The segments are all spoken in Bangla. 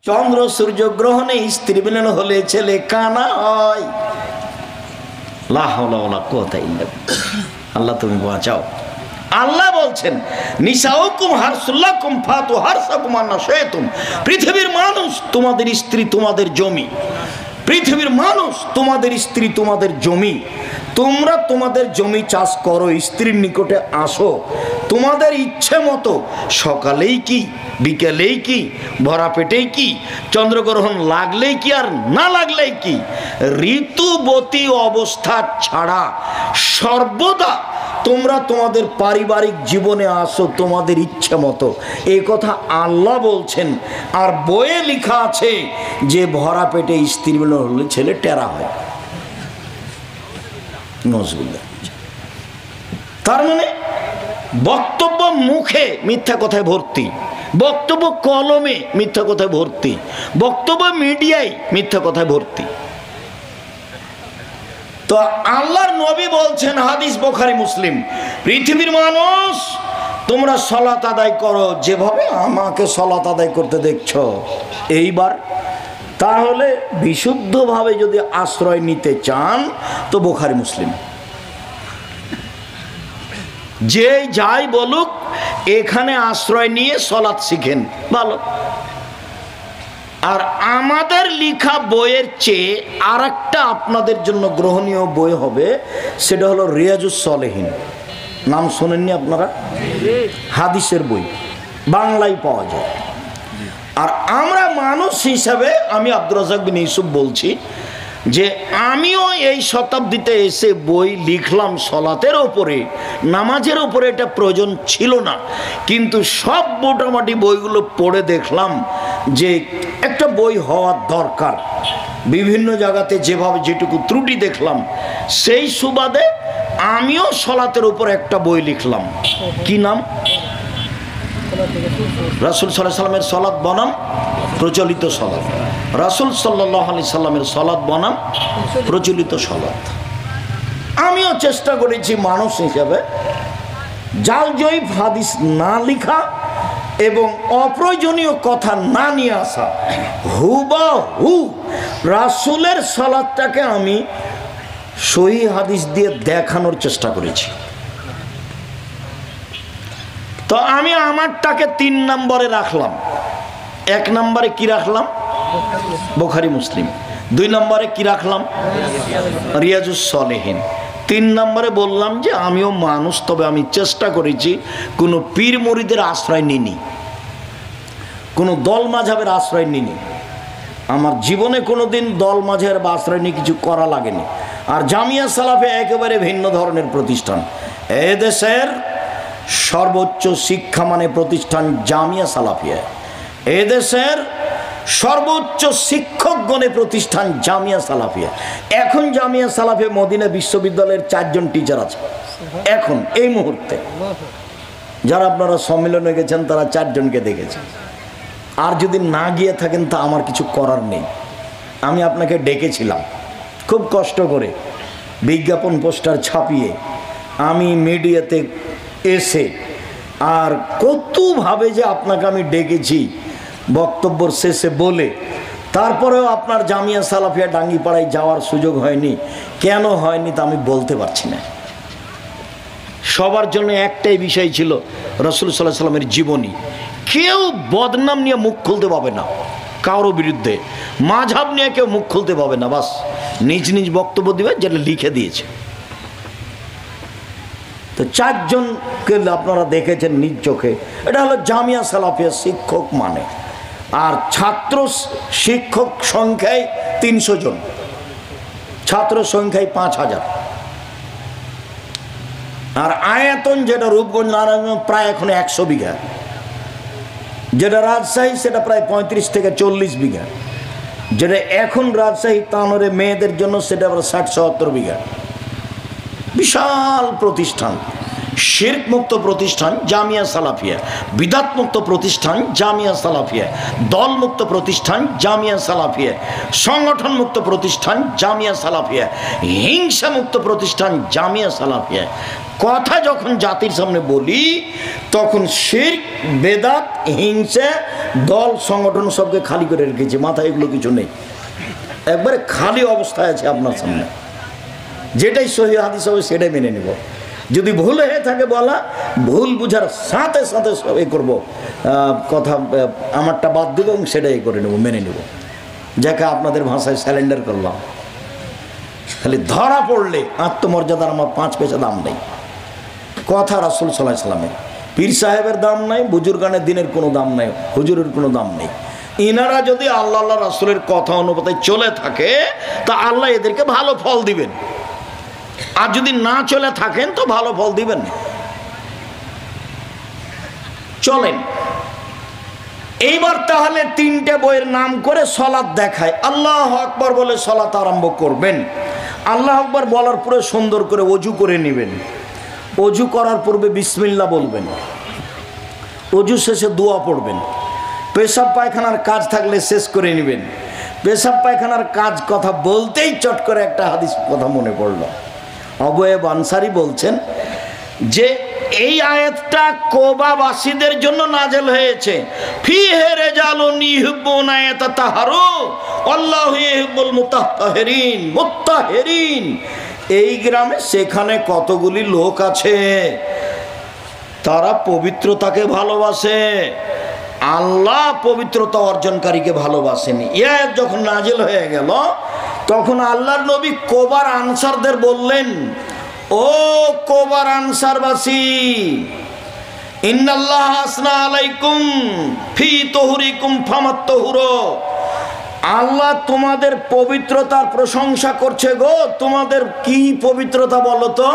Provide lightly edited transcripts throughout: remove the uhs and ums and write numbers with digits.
চন্দ্র সূর্য গ্রহণে স্ত্রী মিলন হলে ছেলে কানা হয়। লা হাওলা ওয়ালা কুওয়াতা ইল্লা বিল্লাহ। আল্লাহ তুমি বাঁচাও। আল্লাহ বলছেন নিসাউকুম হারসুল্লাকুম ফাতু হারসাকুম আন্না শাইতুম। পৃথিবীর মানুষ তোমাদের স্ত্রী তোমাদের জমি, পৃথিবীর মানুষ তোমাদের স্ত্রী তোমাদের জমি। তোমরা তোমাদের জমি চাষ করো, স্ত্রীর নিকটে আসো তোমাদের ইচ্ছে মতো, সকালেই কি বিকেলেই কি ভরা পেটেই কি, চন্দ্রগ্রহণ লাগলেই কি আর না লাগলেই কি, ঋতুবতী অবস্থা ছাড়া সর্বদা তোমরা তোমাদের পারিবারিক জীবনে আসো তোমাদের ইচ্ছে মতো। এই কথা আল্লাহ বলছেন। আর বইয়ে লেখা আছে যে ভরা পেটে স্ত্রী মিলন হলে ছেলে টেরা হয়। নজরুল্লাহ। তার মানে বক্তব্য মুখে মিথ্যা কথায় ভর্তি, বক্তব্য কলমে মিথ্যা কথায় ভর্তি, বক্তব্য মিডিয়ায় মিথ্যা কথায় ভর্তি। তো আল্লাহর নবী বলছেন, হাদিস বুখারী মুসলিম, পৃথিবীর মানুষ তোমরা সালাত আদায় করো যেভাবে আমাকে সালাত আদায় করতে দেখছো। এইবার তাহলে বিশুদ্ধভাবে যদি আশ্রয় নিতে চান তো বুখারী মুসলিম। যে যাই বলুক এখানে আশ্রয় নিয়ে সালাত শিখেন, ভালো। আর আমাদের লেখা বইয়ের চেয়ে আর একটা আপনাদের জন্য গ্রহণীয় বই হবে, সেটা হলো রিয়াজুস সলেহিন। নাম শোনেননি আপনারা? হাদিসের বই, বাংলায় পাওয়া যায়। আর আমরা মানুষ হিসাবে আমি আব্দুর রাজ্জাক বিন ইউসুফ বলছি যে আমিও এই শতাব্দীতে এসে বই লিখলাম সলাতের ওপরে, নামাজের ওপরে। এটা প্রয়োজন ছিল না, কিন্তু সব মোটামুটি বইগুলো পড়ে দেখলাম যে একটা বই হওয়ার দরকার। বিভিন্ন জায়গাতে যেভাবে যেটুকু ত্রুটি দেখলাম, সেই সুবাদে আমিও সলাতের উপর একটা বই লিখলাম। কি নাম? রাসূল সাল্লাল্লাহু আলাইহি সাল্লামের সলাত বনাম প্রচলিত সলাত। রাসূল সাল্লাল্লাহু আলাইহি সাল্লামের সলাত বনাম প্রচলিত সলাত। আমিও চেষ্টা করেছি মানুষ হিসাবে জাল জয়ীফ হাদিস না লেখা এবং অপ্রয়োজনীয় কথা না নিয়ে আসা। হুবহু রাসূলের সলাতটাকে আমি সহিহ হাদিস দিয়ে দেখানোর চেষ্টা করেছি। তো আমি আমারটাকে 3 নম্বরে রাখলাম। 1 নম্বরে কি রাখলাম? বুখারী মুসলিম। 2 নম্বরে কি রাখলাম? রিয়াজুস সলেহিন। 3 নম্বরে বললাম যে আমিও মানুষ, তবে আমি চেষ্টা করেছি কোনো পীর মুরিদের আশ্রয় নিইনি, কোনো দল মাঝাবের আশ্রয় নিইনি। আমার জীবনে কোনো দিন দল মাঝের বা আশ্রয় নিয়ে কিছু করা লাগেনি। আর জামিয়া সালাফিয়া একেবারে ভিন্ন ধরনের প্রতিষ্ঠান। এদেশের সর্বোচ্চ শিক্ষা মানে প্রতিষ্ঠান জামিয়া সালাফিয়া। এদেশের সর্বোচ্চ শিক্ষকগণে প্রতিষ্ঠান জামিয়া সালাফিয়া। এখন জামিয়া সালাফিয়া মদিনা বিশ্ববিদ্যালয়ের 4 জন টিচার আছে এখন এই মুহূর্তে। যারা আপনারা সম্মেলনে গেছেন তারা 4 জনকে দেখেছেন। আর যদি না গিয়ে থাকেন তা আমার কিছু করার নেই। আমি আপনাকে ডেকেছিলাম খুব কষ্ট করে, বিজ্ঞাপন পোস্টার ছাপিয়ে আমি মিডিয়াতে এসে, আর কতভাবে যে আপনাকে আমি ডেকেছি বক্তব্যর শেষে বলে, তারপরেও আপনার জামিয়া সালাফিয়া ডাঙ্গিপাড়ায় যাওয়ার সুযোগ হয়নি। কেন হয়নি তা আমি বলতে পারছি না। সবার জন্য একটাই বিষয় ছিল রাসূল সাল্লাল্লাহু আলাইহি সাল্লামের জীবনী। কেউ বদনাম নিয়ে মুখ খুলতে পাবে না, কারো বিরুদ্ধে মাযহাব নিয়ে কেউ মুখ খুলতে পাবে না। বাস নিজ নিজ বক্তব্য দিবে যেটা লিখে দিয়েছে। তো 4 জনকে আপনারা দেখেছেন নিজ চোখে। এটা হলো জামিয়া সালাফিয়া শিক্ষক মানে। আর ছাত্র শিক্ষক সংখ্যায় 300 জন, ছাত্র সংখ্যায় 5000। আর আয়তন যেটা রূপগঞ্জ নারায়ণগঞ্জ প্রায় এখন 100 বিঘা, যেটা রাজশাহী সেটা প্রায় 35 থেকে 40 বিঘা, যেটা এখন রাজশাহী তানোরে মেয়েদের জন্য সেটা আবার 60-70 বিঘা। বিশাল প্রতিষ্ঠান। শিরক মুক্ত প্রতিষ্ঠান জামিয়া সালাফিয়া, বিদাত মুক্ত প্রতিষ্ঠান জামিয়া সালাফিয়া, দল মুক্ত প্রতিষ্ঠান জামিয়া সালাফিয়া, সংগঠন মুক্ত প্রতিষ্ঠান জামিয়া সালাফিয়া, হিংসা মুক্ত প্রতিষ্ঠান জামিয়া সালাফিয়া। কথা যখন জাতির সামনে বলি তখন শিরক, বেদাত, হিংসা, দল, সংগঠন সবকে খালি করে রেখেছি, মাথায় এগুলো কিছু নেই, একবারে খালি অবস্থায় আছে আপনার সামনে। যেটাই সহিহ হাদিস হবে সেটাই মেনে নেব। যদি ভুল হয়ে থাকে বলা, ভুল বুঝার সাথে সাথে এ করবো, কথা আমারটা বাদ দেবো এবং সেটাই করে নেব, মেনে নেব। যাকে আপনাদের ভাষায় স্যালেন্ডার করলাম। খালি ধরা পড়লে আত্মমর্যাদার আমার 5 পয়সা দাম নেই। কথা রাসূল সাল্লাল্লাহু আলাইহি ওয়াসাল্লামের, পীর সাহেবের দাম নাই, বুজুর্গানের দিনের কোনো দাম নাই, হুজুরের কোনো দাম নেই। ইনারা যদি আল্লাহ আল্লাহ রাসূলের কথা অনুপাতে চলে থাকে তা আল্লাহ এদেরকে ভালো ফল দিবেন, আর যদি না চলে থাকেন তো ভালো ফল দিবেন না। চলেন এইবার তাহলে 3টে বইয়ের নাম করে সলাত দেখায়। আল্লাহু আকবার বলে সলাত আরম্ভ করবেন। আল্লাহু আকবার বলার পরে সুন্দর করে ওযু করে নেবেন। ওযু করার পূর্বে বিসমিল্লাহ বলবেন। ওযু শেষে দোয়া পড়বেন। পেশাব পায়খানার কাজ থাকলে শেষ করে নেবেন। পেশাব পায়খানার কাজ কথা বলতেই চট করে একটা হাদিস কথা মনে পড়ল। অবয়েব আনসারী বলছেন যে এই আয়াতটা কোবাবাসীদের জন্য নাজেল হয়েছে। ফিহে রিজালুন ইউহিব্বুনা ইয়াতাতাহারু আল্লাহু ইউহিব্বুল মুতাহহিরিন। মুতাহহিরিন এই গ্রামে সেখানে কতগুলি লোক আছে তারা পবিত্রতাকে ভালোবাসে, আল্লাহ পবিত্রতা অর্জনকারীকে ভালোবাসেনি। ইয়া যখন নাজিল হয়ে গেল তখন আল্লাহর নবী কোবার আনসারদের বললেন, ও কোবার আনসারবাসী, ইন্নাল্লাহ আসনা আলাইকুম ফি তুহুরিকুম ফামাত্তাহুরু। আল্লাহ তোমাদের পবিত্রতার প্রশংসা করছে গো। তোমাদের কি পবিত্রতা বলো তো?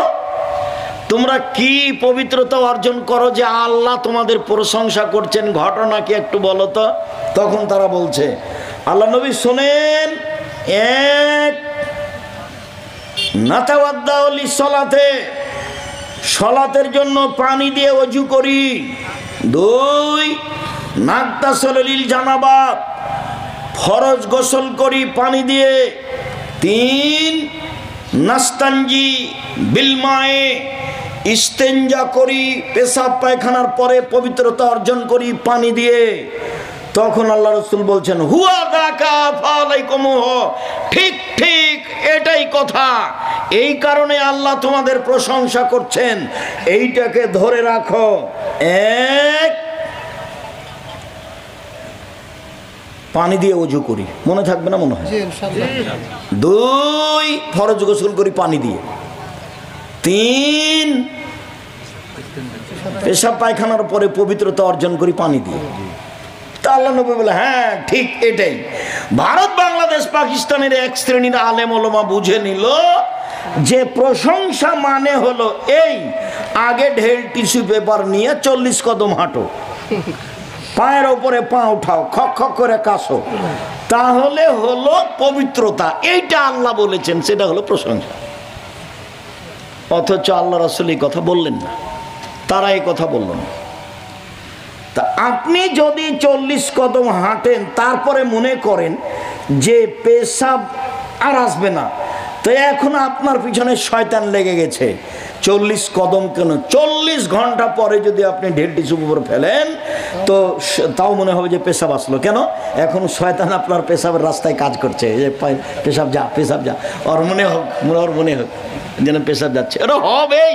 তোমরা কি পবিত্রতা অর্জন করো যে আল্লাহ তোমাদের প্রশংসা করছেন? ঘটনা কি একটু বলো তো। তখন তারা বলছে, আল্লাহ নবী শোনেন, 1 নাতাওয়াদ্দাউ লিসসালাতে, সালাতের জন্য পানি দিয়ে ওযু করি। 2 নাগতাসিলু লিল জানাবাত, ফরজ গোসল করি পানি দিয়ে। 3 নাস্তানজি বিল মায়ে, ইস্তেঞ্জা করি, পেশাব পায়খানার পরে পবিত্রতা অর্জন করি পানি দিয়ে। তখন আল্লাহ রাসূল বলছেন, হুয়া যাকা ফালাইকুমুহু, ঠিক ঠিক এটাই কথা। এই কারণে আল্লাহ তোমাদের প্রশংসা করছেন, এইটাকে ধরে রাখো। 1 পানি দিয়ে ওযু করি, মনে থাকবে না মনে হয়? 2 ফরজ গোসল করি পানি দিয়ে। 3 পেশাব পায়খানার পরে পবিত্রতা অর্জন করি পানি দিয়ে। তা আল্লাহ নবী বলে, হ্যাঁ ঠিক এটাই। ভারত, বাংলাদেশ, পাকিস্তানের এক শ্রেণীর আলেম ওলামা বুঝে নিল যে প্রশংসা মানে হলো এই, আগে ঢেল টিস্যু পেপার নিয়ে 40 কদম হাঁটো, পায়ের ওপরে পা উঠাও, খক খক করে কাশো, তাহলে হলো পবিত্রতা। এইটা আল্লাহ বলেছেন, সেটা হলো প্রশংসা। অথচ আল্লাহ রাসূল এই কথা বললেন না, তারা এই কথা বলল না। তা আপনি যদি 40 কদম হাঁটেন তারপরে মনে করেন যে পেশাব আর আসবে না, তো এখন আপনার পিছনে শয়তান লেগে গেছে। 40 কদম কেন, 40 ঘন্টা পরে যদি আপনি ঢেল টিস্যু পেপার ফেলেন তো তাও মনে হবে যে পেশাব আসলো। কেন? এখন শয়তান আপনার পেশাবের রাস্তায় কাজ করছে, যে পেশাব যা, পেশাব যা, ওর মনে হোক যেন পেশাব যাচ্ছে। এটা হবেই,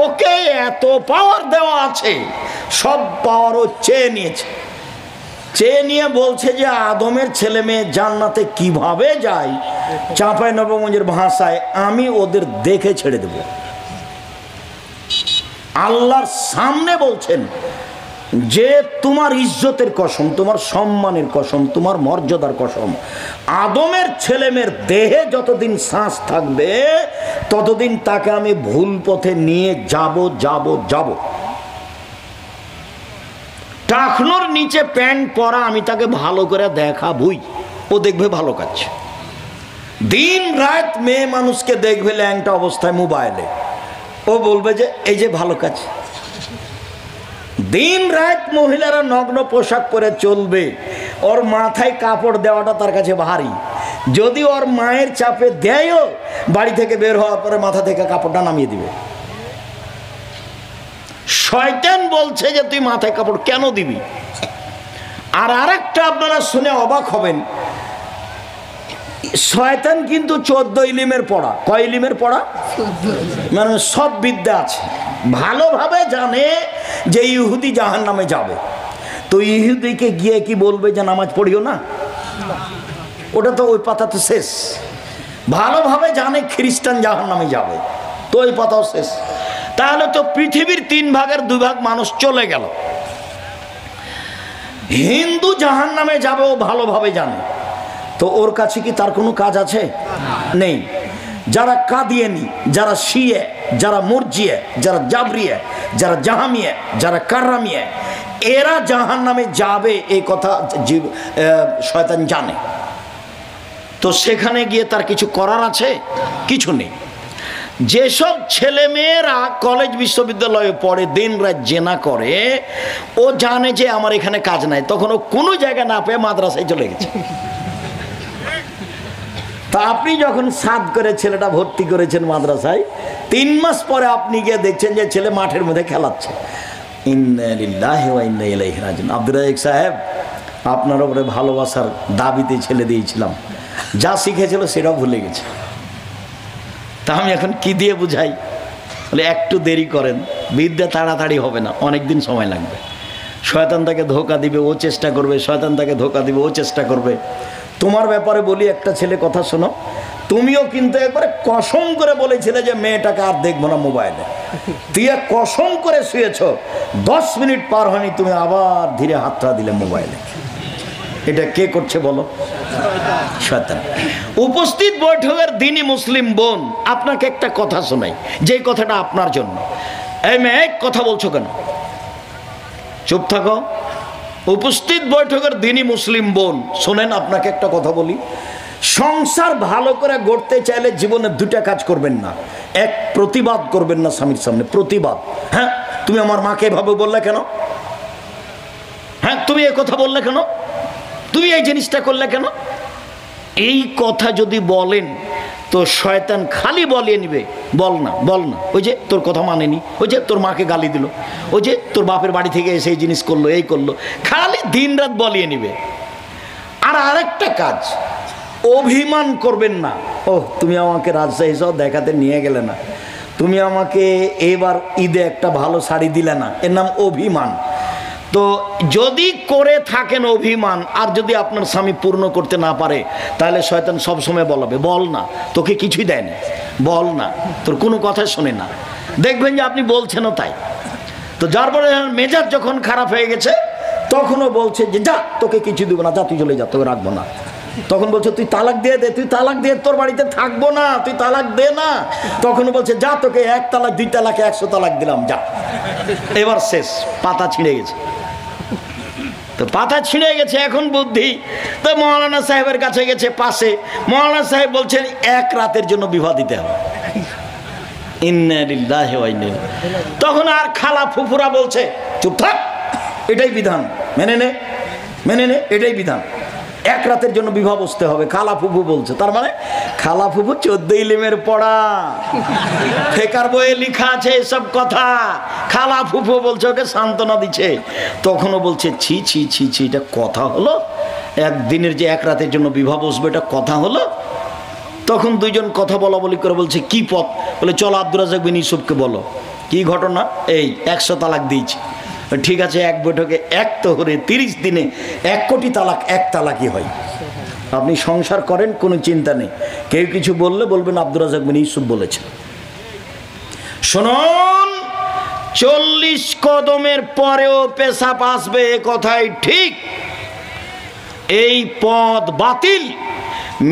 ওকে এত পাওয়ার দেওয়া আছে, সব পাওয়ার ও চেয়ে নিয়েছে। চেয়ে নিয়ে বলছে যে আদমের ছেলে মেয়ে জান্নাতে কিভাবে যায়, চাঁপাইনবাবগঞ্জের ভাষায়, আমি ওদের দেখে ছেড়ে দেব। আল্লাহর সামনে বলছেন যে তোমার ইজ্জতের কসম, তোমার সম্মানের কসম, তোমার মর্যাদার কসম, আদমের ছেলেমেয়ের দেহে যতদিন শ্বাস থাকবে ততদিন তাকে আমি ভুল পথে নিয়ে যাব। টাকনোর নিচে প্যান্ট পরা আমি তাকে ভালো করে দেখাবই, ও দেখবে ভালো কাজ। দিন রাত মেয়ে মানুষকে দেখবে ল্যাংটা অবস্থায় মোবাইলে, ও বলবে যে এই যে ভালো কাজ। দিন রাত মহিলারা নগ্ন পোশাক পরে চলবে, ওর মাথায় কাপড় দেওয়াটা তার কাছে ভারী। যদি ওর মায়ের চাপে দেয়ও, বাড়ি থেকে বের হওয়ার পরে মাথা থেকে কাপড়টা নামিয়ে দিবে। শয়তান বলছে যে তুই মাথায় কাপড় কেন দিবি। আর আরেকটা আপনারা শুনে অবাক হবেন, শয়তান কিন্তু 14 ইলিমের পড়া। কয় ইলিমের পড়া? মানে সব বিদ্যা আছে, ভালোভাবে জানে যে ইহুদি জাহান্নামে যাবে। তো ইহুদিকে গিয়ে কি বলবে যে নামাজ পড়িও না? ওটা তো ওই পাতা তো শেষ। ভালোভাবে জানে খ্রিস্টান জাহান্নামে যাবে, তো ওই পাতাও শেষ। তাহলে তো পৃথিবীর 3 ভাগের 2 ভাগ মানুষ চলে গেল। হিন্দু জাহান্নামে যাবে, ও ভালোভাবে জানে। তো ওর কাছে কি তার কোনো কাজ আছে? নেই। যারা কাদিয়ানি, যারা শিয়ে, যারা মুরজিয়ে, যারা জাবরিয়ে, যারা জাহামিয়ে, যারা কাররামিয়ে, এরা জাহান্নামে যাবে এই কথা শয়তান জানে। তো সেখানে গিয়ে তার কিছু করার আছে? কিছু নেই। যেসব ছেলে মেয়েরা কলেজ বিশ্ববিদ্যালয়ে পড়ে, দিন রাত জেনা করে, ও জানে যে আমার এখানে কাজ নাই, তখন ও কোনো জায়গা না পেয়ে মাদ্রাসায় চলে গেছে। তা আপনি যখন সাদ করে ছেলেটা ভর্তি করেছেন মাদ্রাসায়, 3 মাস পরে আপনি গিয়ে দেখছেন যে ছেলে মাঠের মধ্যে খেলাচ্ছে। ইন্না লিল্লাহি ওয়া ইন্না ইলাইহি রাজিউন। আব্দুর রাজ্জাক সাহেব, আপনার উপরে ভালোবাসার দাবিতে ছেলে দিয়েছিলাম, যা শিখেছিল সেটাও ভুলে গেছে। তা আমি এখন কি দিয়ে বুঝাই? বলে একটু দেরি করেন, বিদ্যা তাড়াতাড়ি হবে না, অনেক দিন সময় লাগবে। শয়তান তাকে ধোঁকা দিবে, ও চেষ্টা করবে, শয়তান তাকে ধোঁকা দিবে, ও চেষ্টা করবে। তোমার ব্যাপারে বলি একটা ছেলে কথা শোনো, তুমিও কিন্তু একবারে কসম করে বলেছিলে যে মেয়েটাকে আর দেখবো না মোবাইলে। তুই কসম করে শুয়েছ, 10 মিনিট পার হয়নি তুমি আবার ধীরে হাতটা দিলে মোবাইলে। এটা কে করছে বলো? শয়তান। উপস্থিত বৈঠকের দিনই মুসলিম বোন, আপনাকে একটা কথা শোনাই, যে কথাটা আপনার জন্য। এই মেয়ে, কথা বলছো কেন? চুপ থাকো। উপস্থিত বৈঠকের দিনই মুসলিম বোন, শোনেন আপনাকে একটা কথা বলি। সংসার ভালো করে গড়তে চাইলে জীবনে 2টা কাজ করবেন না। এক, প্রতিবাদ করবেন না স্বামীর সামনে, প্রতিবাদ। হ্যাঁ, তুমি আমার মাকে এভাবে বললে কেন? হ্যাঁ, তুমি এই কথা বললে কেন? তুমি এই জিনিসটা করলে কেন? এই কথা যদি বলেন তো শয়তান খালি বলিয়ে নিবে, বল না, বল না, ওই যে তোর কথা মানেনি, ওই যে তোর মাকে গালি দিল, ওই যে তোর বাপের বাড়ি থেকে এসে এই জিনিস করলো, এই করলো, খালি দিন রাত বলিয়ে নিবে। আর আরেকটা কাজ, অভিমান করবেন না। ও, তুমি আমাকে রাজশাহী সহ দেখাতে নিয়ে গেলে না, তুমি আমাকে এবার ঈদে একটা ভালো শাড়ি দিলে না, এর নাম অভিমান। তো যদি করে থাকেন অভিমান, আর যদি আপনার স্বামী পূর্ণ করতে না পারে, তাহলে শয়তান সবসময় বলবে, বল না, তোকে কিছুই দেয় না, বল না, তোর কোনো কথা শোনে না। দেখবেন যে আপনি বলছেনও তাই। তো যার পরে মেজাজ যখন খারাপ হয়ে গেছে, তখনও বলছে যে যা, তোকে কিছু দেবো না, যা, তুই চলে যা, তোকে রাখবো না। তখন বলছে তুই তালাক দিয়ে দে, তুই তালাক দিয়ে তোর বাড়িতে থাকবো না, তুই তালাক দে না। তখন বলছে যা, তোকে 1 তালাক 2 তালাকে 100 তালাক দিলাম, যা। এবার শেষ, পাতা ছিঁড়ে গেছে। তো পাতা ছিঁড়ে গেছে, এখন বুদ্ধি। তো মৌলানা সাহেবের কাছে গেছে পাশে, মৌলানা সাহেব বলছেন 1 রাতের জন্য বিবাহ দিতে হবে। ইন্না লিল্লাহি ওয়া ইন্না ইলাইহি। তখন আর খালা ফুফুরা বলছে চুপ থাক, এটাই বিধান, মেনে নে, মেনে নে, এটাই বিধান, 1 রাতের জন্য বিবাহ বসতে হবে। খালা ফুফু বলছে, তার মানে খালা ফুফু 14 ইলিমের পড়া, ফেকার বইয়ে লেখা আছে এসব কথা। খালা ফুফু বলছে, ওকে সান্ত্বনা দিচ্ছে। তখনও বলছে ছি ছি ছি ছি, এটা কথা হলো? একদিনের যে 1 রাতের জন্য বিবাহ বসবে, এটা কথা হলো? তখন দুইজন কথা বলা বলি করে বলছে কি পথ? বলে চলো আব্দুর রাজ্জাক বিন ইউসুফকে বলো। কি ঘটনা? এই 100 তালাক দিয়েছি। ঠিক আছে, 1 বৈঠকে 1 তোহরে 30 দিনে 1 কোটি তালাক 1 তালাকই হয়। আপনি সংসার করেন, কোনো চিন্তা নেই। কেউ কিছু বললে বলবেন আব্দুর রাজ্জাক বিন ইউসুফ বলেছে। শুনুন, 40 কদমের পরেও পেশাব আসবে, এ কথাই ঠিক। এই পথ বাতিল।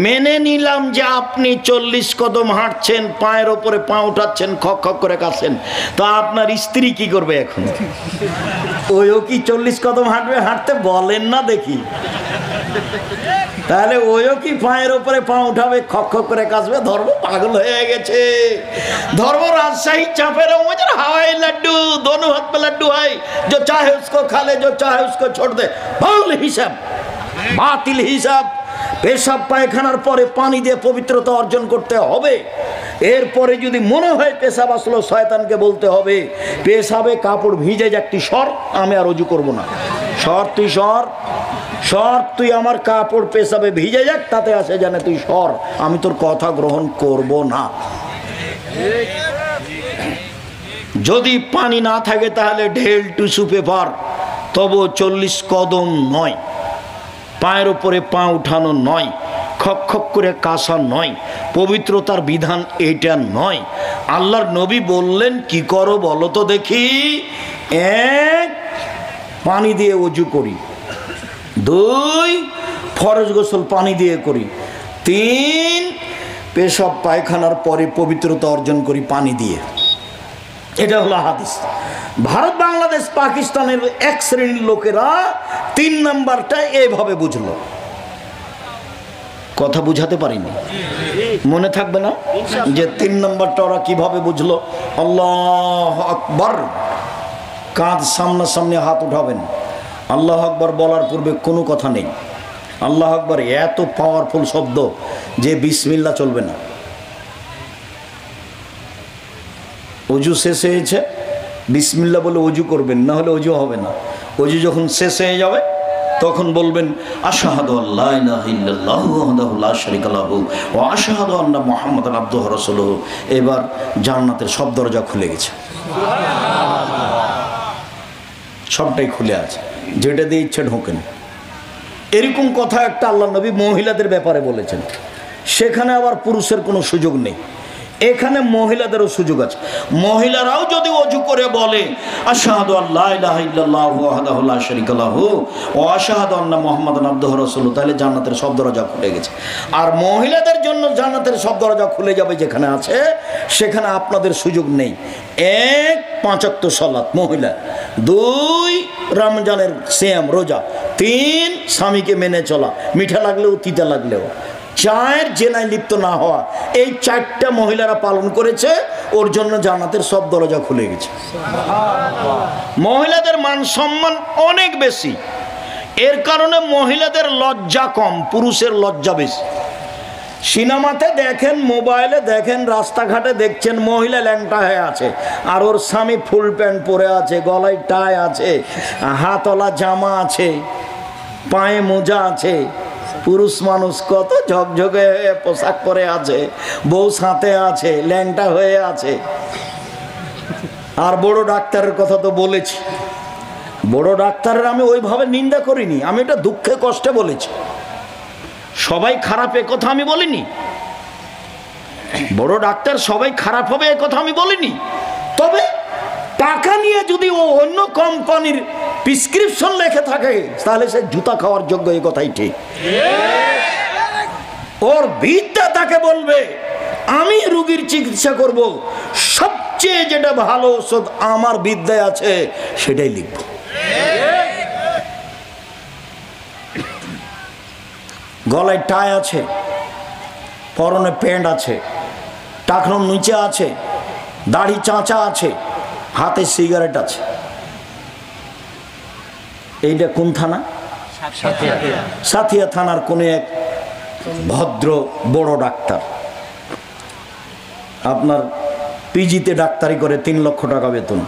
মেনে নিলাম যে আপনি 40 কদম হাঁটছেন, পায়ের ওপরে পা উঠাচ্ছেন, খক খক করে কাছেন, তো আপনার স্ত্রী কি করবে এখন? ওইও কি 40 কদম হাঁটবে? হাঁটতে বলেন না দেখি। তাহলে ওইও কি পায়ের উপরে পা উঠাবে, খক খক করে কাশবে? ধর্ম পাগল হয়ে গেছে। ধর্ম राजशाही चापे रहो मुझे हवाई लड्डू, दोनों हाथ में लड्डू है, जो चाहे उसको खा ले, जो चाहे उसको छोड़ दे। भूल हिसाब, बातिल हिसाब। পেশাব পায়খানার পরে পানি দিয়ে পবিত্রতা অর্জন করতে হবে। এরপরে যদি মনে হয় পেশাব আসলো, শয়তানকে বলতে হবে পেশাবে কাপড় ভিজে যাক, তুই সর, আমি আর ওযু করব না। সর, তুই সর, সর, তুই আমার কাপড় পেশাবে ভিজে যাক, তাতে আসে জানে, তুই সর, আমি তোর কথা গ্রহণ করব না। যদি পানি না থাকে তাহলে ঢেল টিস্যু পেপার, তবু 40 কদম নয়, পায়ের উপরে পা উঠানো নয়, খক খক করে কাশা নয়, পবিত্রতার বিধান এটা নয়। আল্লাহর নবী বললেন কি করো বলো তো দেখি? এক, পানি দিয়ে ওযু করি। দুই, ফরজ গোসল পানি দিয়ে করি। তিন, পেশাব পায়খানার পরে পবিত্রতা অর্জন করি পানি দিয়ে। এটা হলো হাদিস। ভারত, বাংলাদেশ, পাকিস্তানের এক শ্রেণীর লোকেরা 3 নাম্বারটা এইভাবে বুঝলো। কথা বুঝাতে পারিনি, মনে থাকবে না যে 3 নাম্বারটা ওরা কিভাবে বুঝলো? আল্লাহু আকবার, কাঁধ সামনাসামনি হাত উঠাবেন। আল্লাহু আকবার বলার পূর্বে কোনো কথা নেই। আল্লাহু আকবার এত পাওয়ারফুল শব্দ যে বিসমিল্লাহ চলবে না। ওযু শেষ হয়েছে, বিসমিল্লাহ বলে ওযু করবেন, না হলে ওযু হবে না। ওযু যখন শেষ হয়ে যাবে তখন বলবেন আশহাদু আল্লা ইলাহা ইল্লাল্লাহু ওয়াহদাহু লা শারীকা লাহু ওয়া আশহাদু আন্না মুহাম্মাদান আবদুহু ওয়া রাসূলুহু। এবার জান্নাতের সব দরজা খুলে গেছে, সবটাই খুলে আছে, যেটা দিয়ে ইচ্ছে ঢোকেন। এরকম কথা একটা আল্লাহ নবী মহিলাদের ব্যাপারে বলেছেন। সেখানে আবার পুরুষের কোনো সুযোগ নেই, এখানে মহিলাদেরও সুযোগ আছে। মহিলারাও যদি ওযু করে বলে আশহাদু আল্লা ইলাহা ইল্লাল্লাহু ওয়াহদাহু লা শারীকা লাহু ওয়া আশহাদু আন্না মুহাম্মাদান আবদুহু ওয়া রাসূলুহু, তাহলে জান্নাতের সব দরজা খুলে গেছে। আর মহিলাদের জন্য জান্নাতের সব দরজা খুলে যাবে যেখানে আছে, সেখানে আপনাদের সুযোগ নেই। 1, 5 ওয়াক্ত সালাত মহিলা। 2, রমজানের সিয়াম রোজা। 3, স্বামীকে মেনে চলা, মিঠা লাগলেও তিতা লাগলেও। 4, জেনায় লিপ্ত না হওয়া। এই 4টা মহিলারা পালন করেছে, ওর জন্য জান্নাতের সব দরজা খুলে গেছে। মহিলাদের মান সম্মান অনেক বেশি, এর কারণে মহিলাদের লজ্জা কম, পুরুষের লজ্জা বেশি। সিনেমাতে দেখেন, মোবাইলে দেখেন, রাস্তাঘাটে দেখছেন মহিলা ল্যাংটা হয়ে আছে, আর ওর স্বামী ফুল প্যান্ট পরে আছে, গলায় টাই আছে, হাতওয়ালা জামা আছে, পায়ে মোজা আছে। পুরুষ মানুষ কত ঝকঝকে পোশাক পরে আছে, বউ সাথে আছে, ল্যাংটা হয়ে আছে। আর বড় ডাক্তারের কথা তো বলেছি, বড় ডাক্তারের আমি ওইভাবে নিন্দা করিনি, আমি এটা দুঃখে কষ্টে বলেছি। সবাই খারাপ এ কথা আমি বলিনি, বড় ডাক্তার সবাই খারাপ হবে এ কথা আমি বলিনি। তবে টাকা নিয়ে যদি ও অন্য কোম্পানির প্রেসক্রিপশন লেখে থাকে তাহলে সে জুতা খাওয়ার যোগ্য, এই কথাই ঠিক। ওর বিদ্যা তাকে বলবে আমি রোগীর চিকিৎসা করব, সবচেয়ে যেটা ভালো ওষুধ আমার বিদ্যায় আছে সেটাই লিখব। গলায় টাই আছে, পরনে প্যান্ট আছে, টাকনোর নিচে আছে, দাড়ি চাঁচা আছে, হাতে সিগারেট আছে। এইটা কোন থানা? সাথিয়া থানার কোন এক ভদ্র বড় ডাক্তার, আপনার পিজিতে ডাক্তারি করে 3 লক্ষ টাকা বেতন।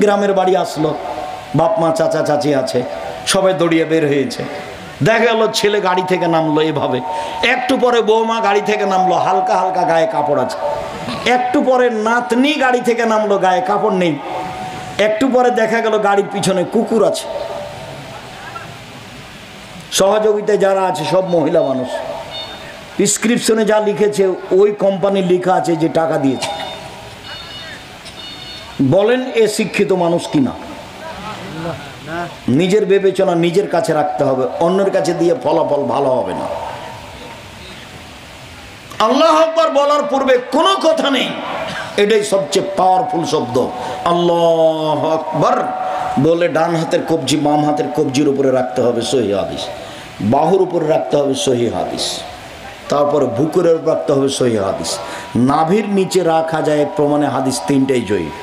গ্রামের বাড়ি আসলো, বাপ মা চাচা চাচি আছে, সবাই দৌড়িয়ে বের হয়েছে। দেখা গেল ছেলে গাড়ি থেকে নামলো এভাবে, একটু পরে বৌমা গাড়ি থেকে নামলো, হালকা হালকা গায়ে কাপড় আছে। একটু পরে নাতনি গাড়ি থেকে নামলো, গায়ে কাপড় নেই। একটু পরে দেখা গেল গাড়ির পিছনে কুকুর আছে। সহযোগিতায় যারা আছে সব মহিলা মানুষ। প্রেসক্রিপশনে যা লিখেছে ওই কোম্পানির লেখা আছে যে টাকা দিয়েছে। বলেন এ শিক্ষিত মানুষ কিনা? নিজের বিবেচনা নিজের কাছে রাখতে হবে, অন্যের কাছে দিয়ে ফলাফল ভালো হবে না। আল্লাহু আকবার বলার পূর্বে কোনো কথা নেই, এটাই সবচেয়ে পাওয়ারফুল শব্দ। আল্লাহু আকবার বলে ডান হাতের কবজি বাম হাতের কবজির উপরে রাখতে হবে, সহিহ হাদিস। বাহুর উপর রাখতে হবে সহিহ হাদিস, তারপরে বুকের উপর রাখতে হবে সহিহ হাদিস, নাভির নিচে রাখা যায় প্রমাণে হাদিস তিনটাই জয়ীফ।